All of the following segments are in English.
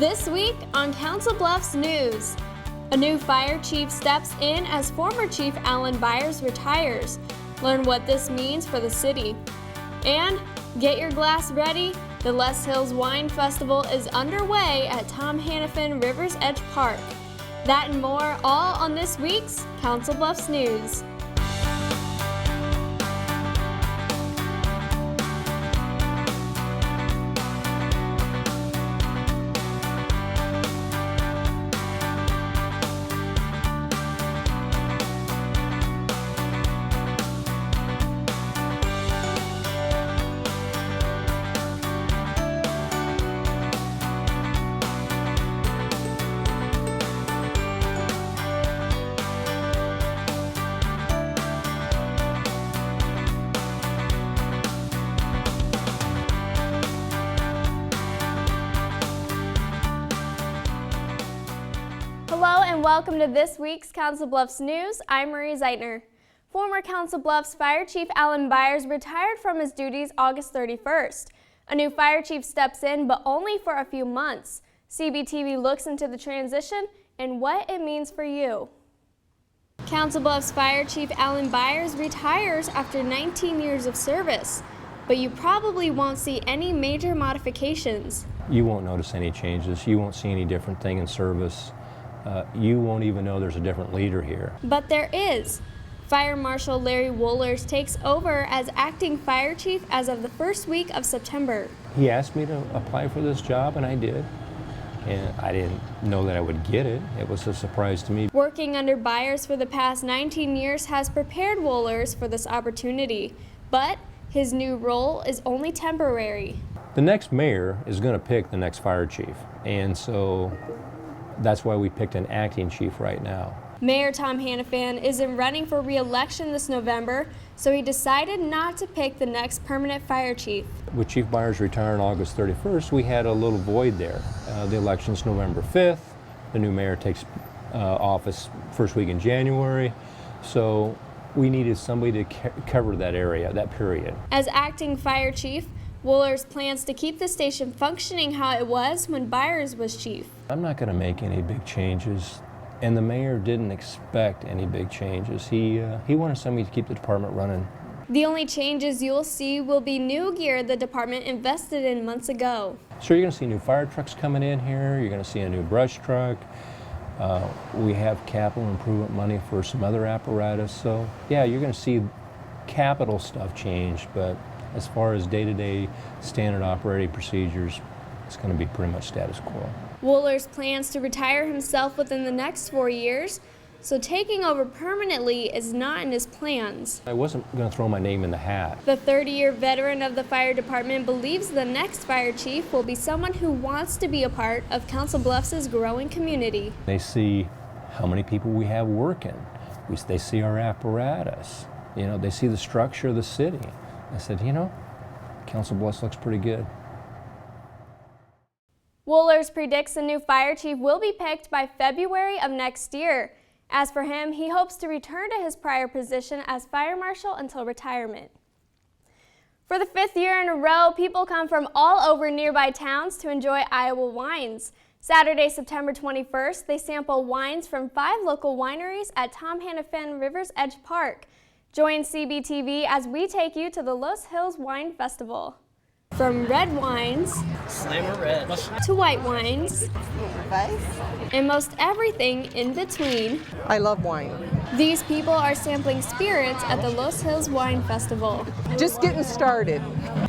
This week on Council Bluffs News, a new fire chief steps in as former Chief Alan Byers retires. Learn what this means for the city. And get your glass ready. The Les Hills Wine Festival is underway at Tom Hannafin River's Edge Park. That and more, all on this week's Council Bluffs News. Hello and welcome to this week's Council Bluffs News. I'm Marie Zeitner. Former Council Bluffs Fire Chief Alan Byers retired from his duties August 31st. A new fire chief steps in, but only for a few months. CBTV looks into the transition and what it means for you. Council Bluffs Fire Chief Alan Byers retires after 19 years of service, but you probably won't see any major modifications. You won't notice any changes. You won't see any different thing in service. You won't even know there's a different leader here. But there is. Fire Marshal Larry Wohlers takes over as acting fire chief as of the first week of September. He asked me to apply for this job, and I did. And I didn't know that I would get it. It was a surprise to me. Working under Byers for the past 19 years has prepared Wohlers for this opportunity, but his new role is only temporary. The next mayor is going to pick the next fire chief, and so that's why we picked an acting chief right now. Mayor Tom Hannafin isn't running for re-election this November, so he decided not to pick the next permanent fire chief. With Chief Byers retiring August 31st, we had a little void there. The election's November 5th. The new mayor takes office first week in January. So we needed somebody to cover that area, that period. As acting fire chief, Wohlers plans to keep the station functioning how it was when Byers was chief. I'm not going to make any big changes, and the mayor didn't expect any big changes. He wanted somebody to keep the department running. The only changes you'll see will be new gear the department invested in months ago. So you're going to see new fire trucks coming in here. You're going to see a new brush truck. We have capital improvement money for some other apparatus. So yeah, you're going to see capital stuff change, but as far as day-to-day standard operating procedures, it's going to be pretty much status quo. Wohlers plans to retire himself within the next 4 years, so taking over permanently is not in his plans. I wasn't going to throw my name in the hat. The 30-year veteran of the fire department believes the next fire chief will be someone who wants to be a part of Council Bluffs' growing community. They see how many people we have working. They see our apparatus. You know, they see the structure of the city. I said, you know, Council Bluffs looks pretty good. Wohlers predicts the new fire chief will be picked by February of next year. As for him, he hopes to return to his prior position as fire marshal until retirement. For the 5th year in a row, people come from all over nearby towns to enjoy Iowa wines. Saturday, September 21st, they sample wines from 5 local wineries at Tom Hannafin River's Edge Park. Join CBTV as we take you to the Les Hills Wine Festival. From red wines to white wines and most everything in between. I love wine. These people are sampling spirits at the Les Hills Wine Festival. Just getting started.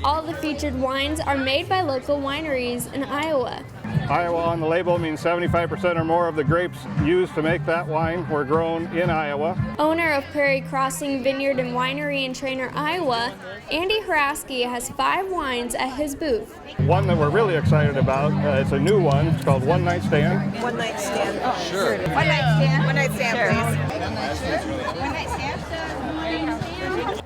All the featured wines are made by local wineries in Iowa. Iowa on the label means 75% or more of the grapes used to make that wine were grown in Iowa. Owner of Prairie Crossing Vineyard and Winery in Trainer, Iowa, Andy Haraski has 5 wines at his booth. One that we're really excited about, it's a new one. It's called One Night Stand. One night stand. Oh, sure. One night stand. One night stand, please. One night stand.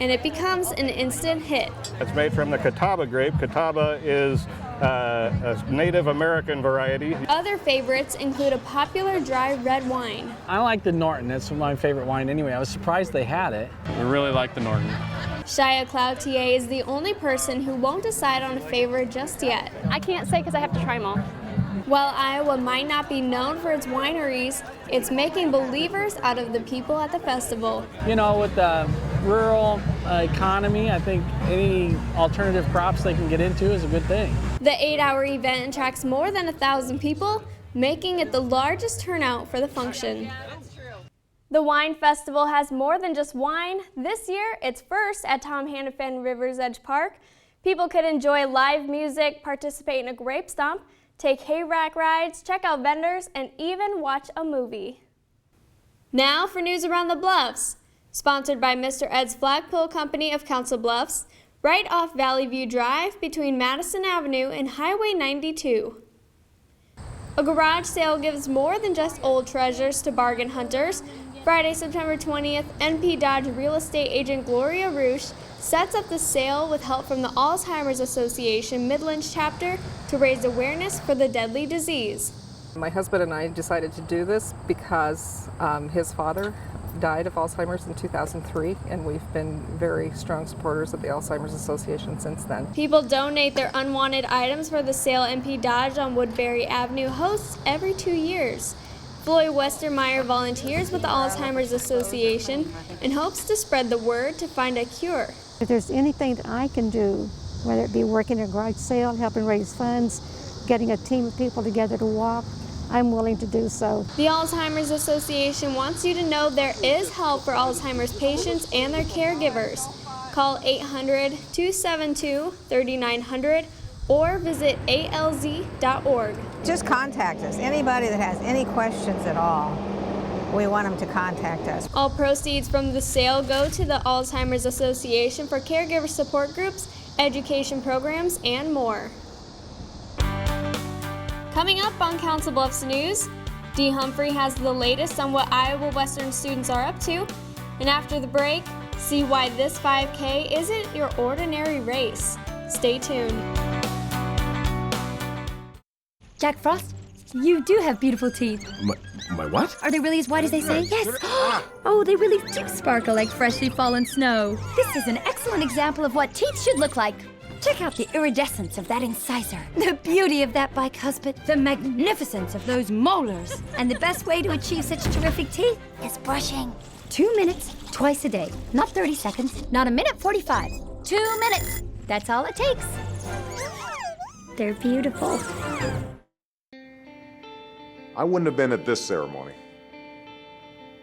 And it becomes an instant hit. It's made from the Catawba grape. Catawba is a Native American variety. Other favorites include a popular dry red wine. I like the Norton. That's my favorite wine anyway. I was surprised they had it. We really like the Norton. Shia Cloutier is the only person who won't decide on a favorite just yet. I can't say because I have to try them all. While Iowa might not be known for its wineries, it's making believers out of the people at the festival. You know, with the rural economy, I think any alternative crops they can get into is a good thing. The 8-hour event attracts more than 1,000 people, making it the largest turnout for the function. The Wine Festival has more than just wine. This year, it's first at Tom Hannafin River's Edge Park. People could enjoy live music, participate in a grape stomp, take hayrack rides, check out vendors, and even watch a movie. Now for news around the Bluffs. Sponsored by Mr. Ed's Flagpole Company of Council Bluffs, right off Valley View Drive between Madison Avenue and Highway 92. A garage sale gives more than just old treasures to bargain hunters. Friday, September 20th, NP Dodge real estate agent Gloria Roosh sets up the sale with help from the Alzheimer's Association Midlands chapter to raise awareness for the deadly disease. My husband and I decided to do this because his father died of Alzheimer's in 2003, and we've been very strong supporters of the Alzheimer's Association since then. People donate their unwanted items for the sale NP Dodge on Woodbury Avenue hosts every 2 years. Floyd Westermeyer volunteers with the Alzheimer's Association and hopes to spread the word to find a cure. If there's anything that I can do, whether it be working a garage sale, helping raise funds, getting a team of people together to walk, I'm willing to do so. The Alzheimer's Association wants you to know there is help for Alzheimer's patients and their caregivers. Call 800-272-3900 or visit alz.org. Just contact us. Anybody that has any questions at all, we want them to contact us. All proceeds from the sale go to the Alzheimer's Association for caregiver support groups, education programs, and more. Coming up on Council Bluffs News, Dee Humphrey has the latest on what Iowa Western students are up to. And after the break, see why this 5K isn't your ordinary race. Stay tuned. Jack Frost, you do have beautiful teeth. My what? Are they really as white as they say? Yes. Oh, they really do sparkle like freshly fallen snow. This is an excellent example of what teeth should look like. Check out the iridescence of that incisor, the beauty of that bicuspid, the magnificence of those molars. And the best way to achieve such terrific teeth is brushing. 2 minutes, twice a day. Not 30 seconds, not a minute 45. 2 minutes. That's all it takes. They're beautiful. I wouldn't have been at this ceremony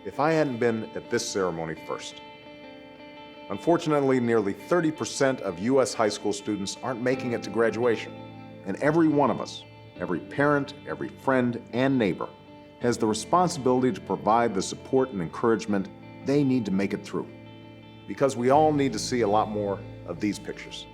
if I hadn't been at this ceremony first. Unfortunately, nearly 30% of U.S. high school students aren't making it to graduation. And every one of us, every parent, every friend, and neighbor, has the responsibility to provide the support and encouragement they need to make it through. Because we all need to see a lot more of these pictures.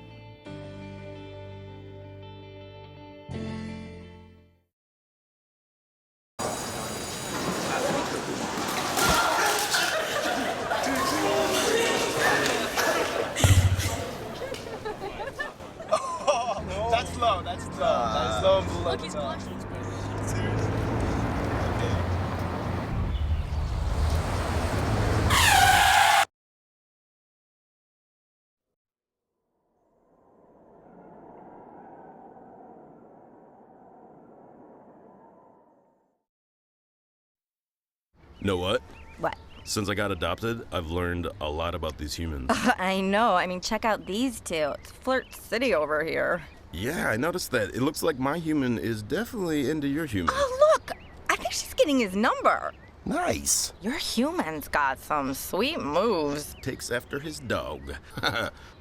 Know what? What? Since I got adopted, I've learned a lot about these humans. I know. I mean, check out these two. It's Flirt City over here. Yeah, I noticed that. It looks like my human is definitely into your human. Oh, look! I think she's getting his number. Nice. Your human's got some sweet moves. Takes after his dog.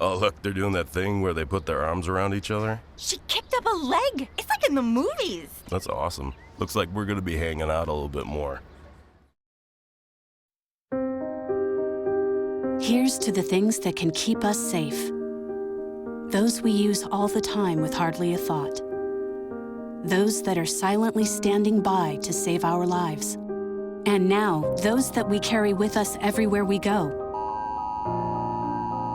Oh, look, they're doing that thing where they put their arms around each other. She kicked up a leg. It's like in the movies. That's awesome. Looks like we're gonna be hanging out a little bit more. Here's to the things that can keep us safe. Those we use all the time with hardly a thought. Those that are silently standing by to save our lives. And now, those that we carry with us everywhere we go.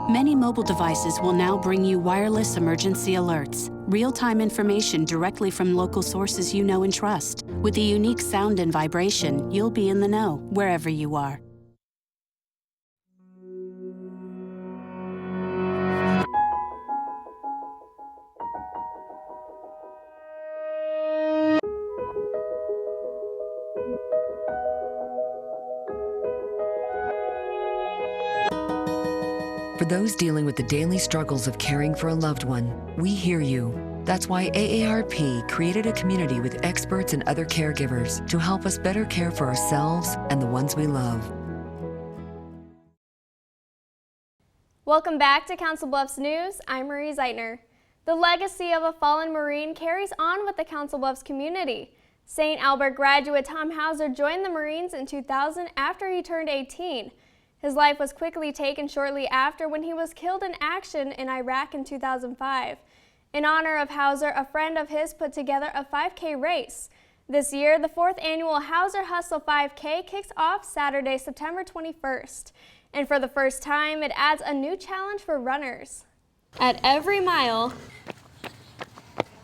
Many mobile devices will now bring you wireless emergency alerts, real-time information directly from local sources you know and trust. With the unique sound and vibration, you'll be in the know, wherever you are. For those dealing with the daily struggles of caring for a loved one, we hear you. That's why AARP created a community with experts and other caregivers to help us better care for ourselves and the ones we love. Welcome back to Council Bluffs News. I'm Marie Zeitner. The legacy of a fallen Marine carries on with the Council Bluffs community. St. Albert graduate Tom Hauser joined the Marines in 2000 after he turned 18. His life was quickly taken shortly after when he was killed in action in Iraq in 2005. In honor of Hauser, a friend of his put together a 5K race. This year, the 4th annual Hauser Hustle 5K kicks off Saturday, September 21st. And for the first time, it adds a new challenge for runners. At every mile,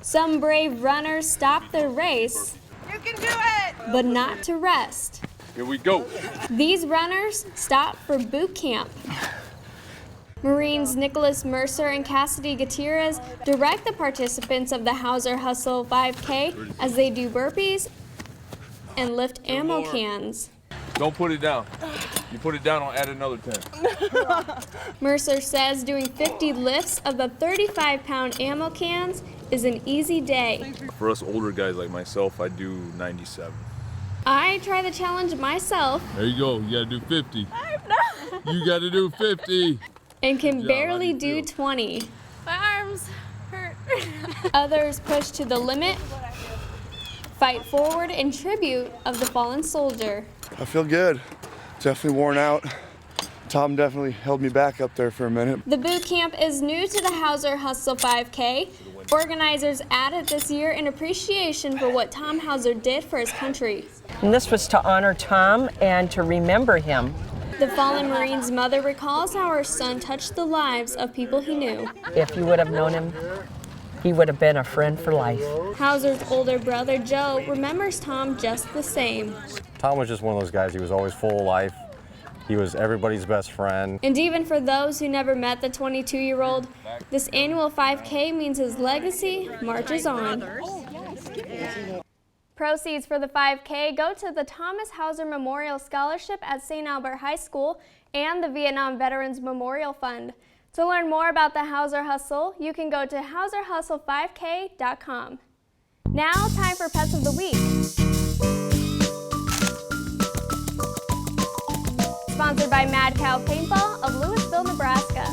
some brave runners stop their race, You can do it! but not to rest. Here we go. These runners stop for boot camp. Marines Nicholas Mercer and Cassidy Gutierrez direct the participants of the Hauser Hustle 5K as they do burpees and lift ammo cans. Don't put it down. You put it down, I'll add another 10. Mercer says doing 50 lifts of the 35-pound ammo cans is an easy day. For us older guys like myself, I do 97. I try the challenge myself. There you go. You gotta do 50. You gotta do 50. And can barely do 20. My arms hurt. Others push to the limit, fight forward in tribute of the fallen soldier. I feel good. Definitely worn out. Tom definitely held me back up there for a minute. The boot camp is new to the Hauser Hustle 5K. Organizers added this year in appreciation for what Tom Hauser did for his country. And this was to honor Tom and to remember him. The fallen Marine's mother recalls how her son touched the lives of people he knew. If you would have known him, he would have been a friend for life. Hauser's older brother, Joe, remembers Tom just the same. Tom was just one of those guys. He was always full of life. He was everybody's best friend. And even for those who never met the 22-year-old, this annual 5K means his legacy marches on. Proceeds for the 5K go to the Thomas Hauser Memorial Scholarship at St. Albert High School and the Vietnam Veterans Memorial Fund. To learn more about the Hauser Hustle, you can go to hauserhustle5k.com. Now, time for Pets of the Week. Sponsored by Mad Cow Paintball of Louisville, Nebraska.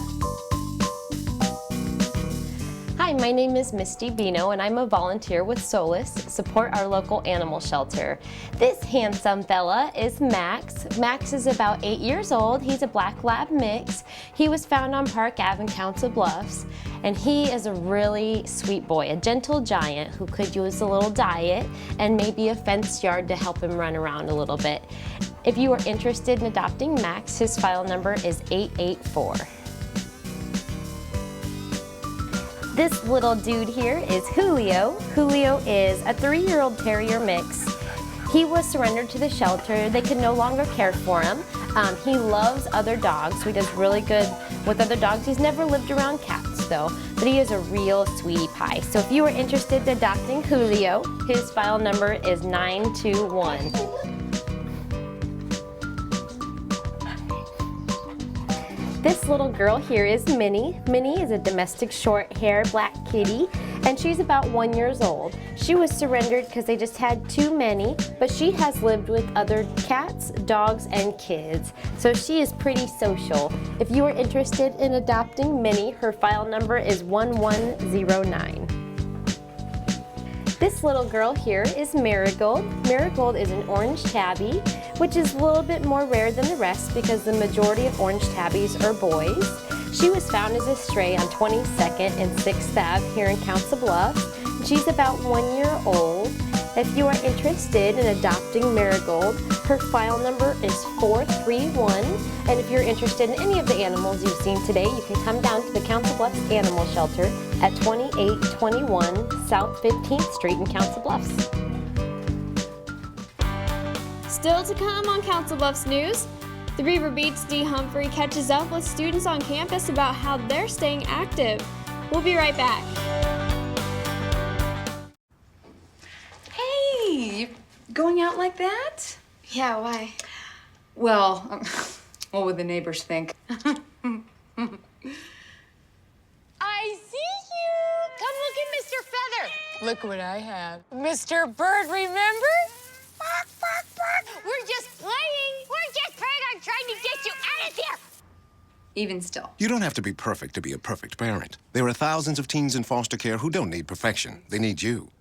Hi, my name is Misty Bino and I'm a volunteer with Solace, support our local animal shelter. This handsome fella is Max. Max is about 8 years old. He's a black lab mix. He was found on Park Ave in Council Bluffs, and he is a really sweet boy, a gentle giant who could use a little diet and maybe a fenced yard to help him run around a little bit. If you are interested in adopting Max, his file number is 884. This little dude here is Julio. Julio is a 3-year-old terrier mix. He was surrendered to the shelter. They could no longer care for him. He loves other dogs, so he does really good with other dogs. He's never lived around cats though, but he is a real sweetie pie. So if you are interested in adopting Julio, his file number is 921. This little girl here is Minnie. Minnie is a domestic short-hair black kitty, and she's about 1 year old. She was surrendered because they just had too many, but she has lived with other cats, dogs, and kids, so she is pretty social. If you are interested in adopting Minnie, her file number is 1109. This little girl here is Marigold. Marigold is an orange tabby, which is a little bit more rare than the rest because the majority of orange tabbies are boys. She was found as a stray on 22nd and 6th Ave here in Council Bluffs. She's about 1 year old. If you are interested in adopting Marigold, her file number is 431. And if you're interested in any of the animals you've seen today, you can come down to the Council Bluffs Animal Shelter at 2821 South 15th Street in Council Bluffs. Still to come on Council Bluffs News, the Beaver Beats D. Humphrey catches up with students on campus about how they're staying active. We'll be right back. Hey, you going out like that? Yeah, why? Well, what would the neighbors think? I see you. Come look at Mr. Feather. Look what I have. Mr. Bird, remember? Bark, bark, bark. We're just playing. We're just playing. I'm trying to get you out of here. Even still. You don't have to be perfect to be a perfect parent. There are thousands of teens in foster care who don't need perfection. They need you.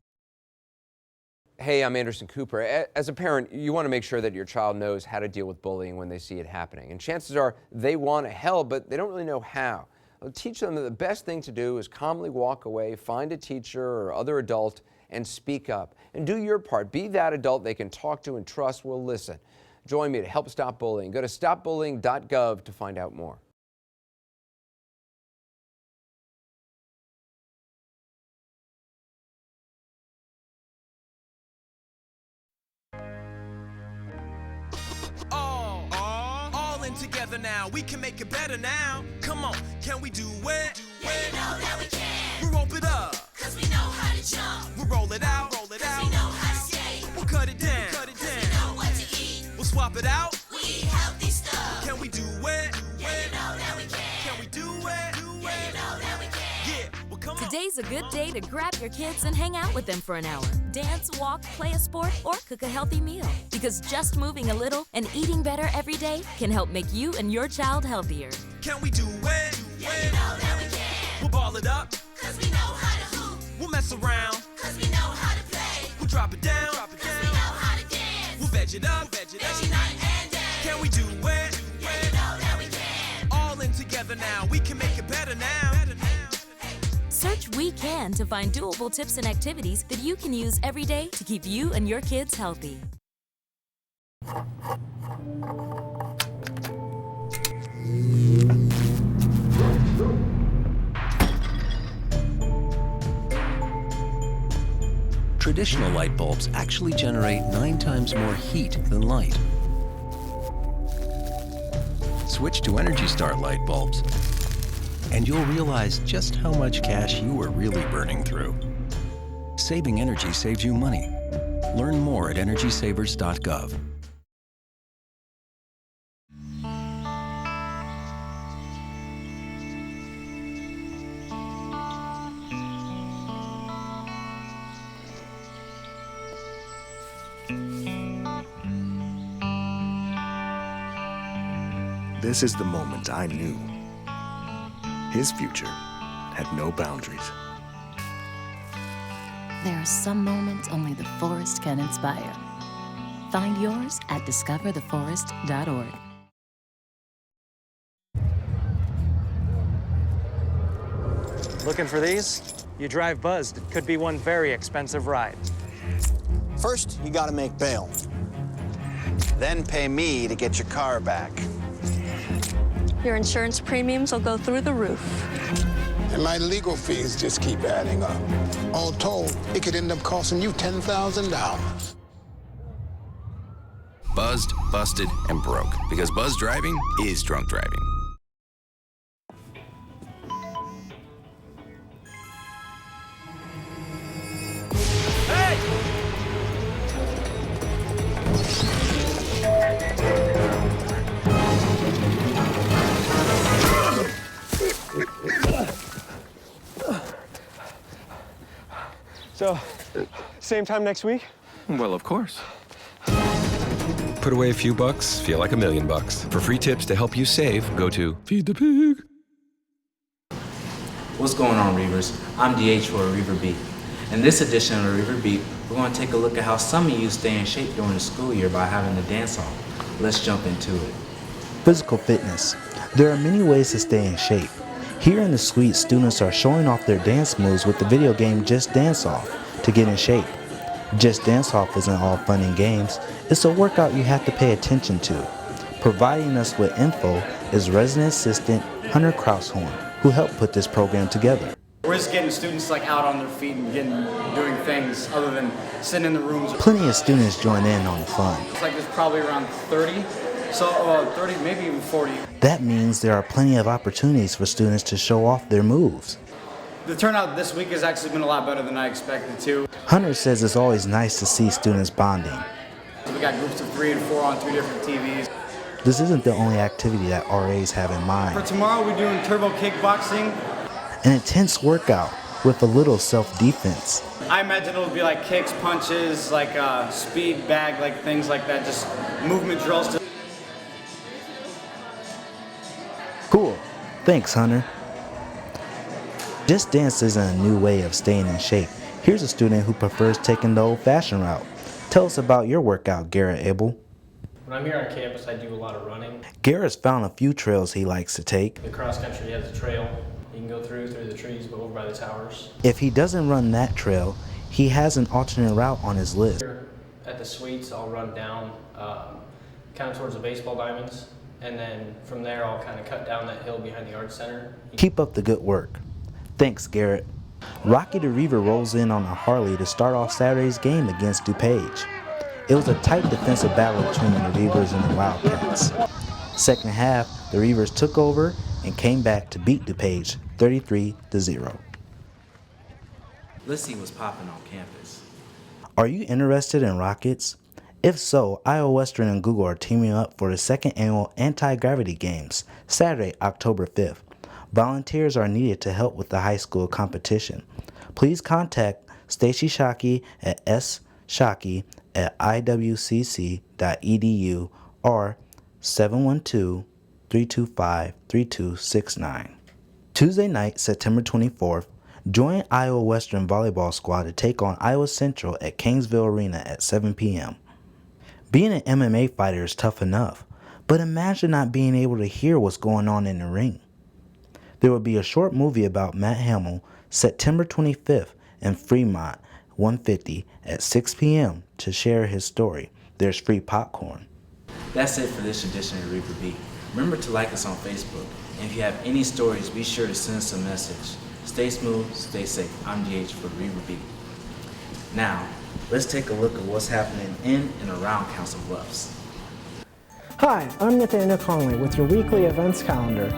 Hey, I'm Anderson Cooper. As a parent, you want to make sure that your child knows how to deal with bullying when they see it happening. And chances are they want to help, but they don't really know how. I'll teach them that the best thing to do is calmly walk away, find a teacher or other adult, and speak up. And do your part. Be that adult they can talk to and trust will listen. Join me to help stop bullying. Go to stopbullying.gov to find out more. All in together now, we can make it better now. Come on, can we do it? Yeah, you know that we can. We'll rope it up, Cause we know how to jump. we'll roll it out, Cause we know how to skate. we'll cut it down, Cause we know what to eat. we'll swap it out. We eat healthy stuff. Can we do it? Yeah, you know that we can. Can we do it? Yeah, you know that we can. Yeah, well come on. Today's a good day to grab your kids and hang out with them for an hour. Dance, walk, play a sport, or cook a healthy meal. Because just moving a little and eating better every day can help make you and your child healthier. Can we do it? Yeah, you know that we can. We'll ball it up, Cause we know how to hoop. we'll mess around, Cause we know how to play. we'll drop it down, Cause we know how to dance. we'll veg it up, Veggie night and day. Can we do it? Yeah, you know that we can. All in together now, we can make it better now. Search We Can to find doable tips and activities that you can use every day to keep you and your kids healthy. Traditional light bulbs actually generate 9 times more heat than light. Switch to Energy Star light bulbs, and you'll realize just how much cash you were really burning through. Saving energy saves you money. Learn more at EnergySavers.gov. This is the moment I knew his future had no boundaries. There are some moments only the forest can inspire. Find yours at discovertheforest.org. Looking for these? You drive buzzed. It could be one very expensive ride. First, you gotta make bail. Then pay me to get your car back. Your insurance premiums will go through the roof. And my legal fees just keep adding up. All told, it could end up costing you $10,000. Buzzed, busted, and broke. Because buzz driving is drunk driving. So, same time next week? Well, of course. Put away a few bucks, feel like $1 million. For free tips to help you save, go to Feed the Pig. What's going on, Reavers? I'm DH for a Reaver Beat. In this edition of the Reaver Beat, we're going to take a look at how some of you stay in shape during the school year by having a dance-off. Let's jump into it. Physical fitness. There are many ways to stay in shape. Here in the suite, students are showing off their dance moves with the video game Just Dance Off to get in shape. Just Dance Off isn't all fun and games. It's a workout you have to pay attention to. Providing us with info is resident assistant Hunter Kraushorn, who helped put this program together. We're just getting students out on their feet and doing things other than sitting in the rooms. Plenty of students join in on the fun. It's like there's probably around 30, so 30, maybe even 40. That means there are plenty of opportunities for students to show off their moves. The turnout this week has actually been a lot better than I expected to. Hunter says it's always nice to see students bonding. We got groups of 3 and 4 on 2 different TVs. This isn't the only activity that RAs have in For mind. tomorrow, we're doing turbo kickboxing. An intense workout with a little self-defense. I imagine it'll be like kicks, punches, like speed bag, like things like that, just movement drills. Cool. Thanks, Hunter. Just Dance isn't a new way of staying in shape. Here's a student who prefers taking the old-fashioned route. Tell us about your workout, Garrett Abel. When I'm here on campus, I do a lot of running. Garrett's found a few trails he likes to take. The cross country has a trail. You can go through the trees, but over by the towers. If he doesn't run that trail, he has an alternate route on his list. Here at the suites, I'll run down kind of towards the baseball diamonds, and then from there I'll kind of cut down that hill behind the Arts Center. Keep up the good work. Thanks, Garrett. Rocky the Reaver rolls in on a Harley to start off Saturday's game against DuPage. It was a tight defensive battle between the Reavers and the Wildcats. Second half, the Reavers took over and came back to beat DuPage 33-0. Let's see what's popping on campus. Are you interested in rockets? If so, Iowa Western and Google are teaming up for the second annual Anti-Gravity Games, Saturday, October 5th. Volunteers are needed to help with the high school competition. Please contact Stacy Shockey at shockey@iwcc.edu or 712-325-3269. Tuesday night, September 24th, join Iowa Western Volleyball Squad to take on Iowa Central at Kingsville Arena at 7 p.m. Being an MMA fighter is tough enough, but imagine not being able to hear what's going on in the ring. There will be a short movie about Matt Hamill, September 25th in Fremont 150 at 6 p.m. to share his story. There's free popcorn. That's it for this edition of Reaper Beat. Remember to like us on Facebook. And if you have any stories, be sure to send us a message. Stay smooth, stay safe. I'm DH for Reaper Beat. Now, let's take a look at what's happening in and around Council Bluffs. Hi, I'm Nathaniel Conley with your weekly events calendar.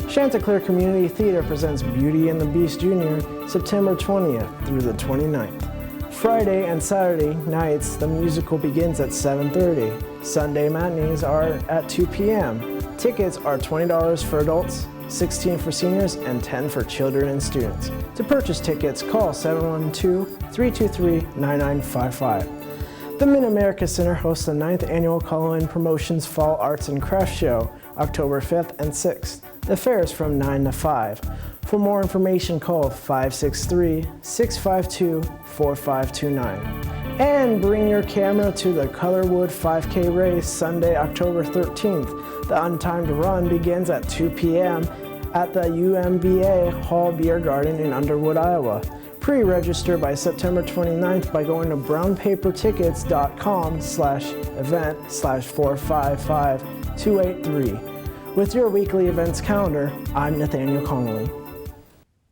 Chanticleer Community Theater presents Beauty and the Beast Jr. September 20th through the 29th. Friday and Saturday nights, the musical begins at 7:30. Sunday matinees are at 2 p.m. Tickets are $20 for adults, $16 for seniors, and $10 for children and students. To purchase tickets, call 712-323-9955. The Mid-America Center hosts the 9th Annual Call-In Promotions Fall Arts and Crafts Show, October 5th and 6th. The fair is from 9 to 5. For more information, call 563-652-4529. And bring your camera to the Colorwood 5K race Sunday, October 13th. The untimed run begins at 2 p.m. at the UMBA Hall Beer Garden in Underwood, Iowa. Pre-register by September 29th by going to brownpapertickets.com/event/455283. With your weekly events calendar, I'm Nathaniel Connolly.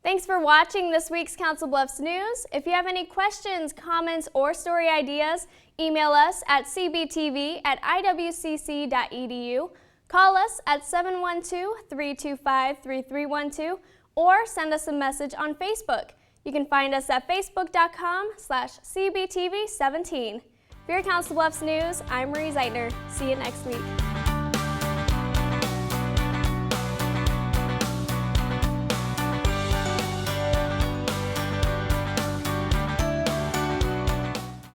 Thanks for watching this week's Council Bluffs News. If you have any questions, comments, or story ideas, email us at cbtv@iwcc.edu, call us at 712-325-3312, or send us a message on Facebook. You can find us at facebook.com/cbtv17. For your Council Bluffs News, I'm Marie Zeitner. See you next week.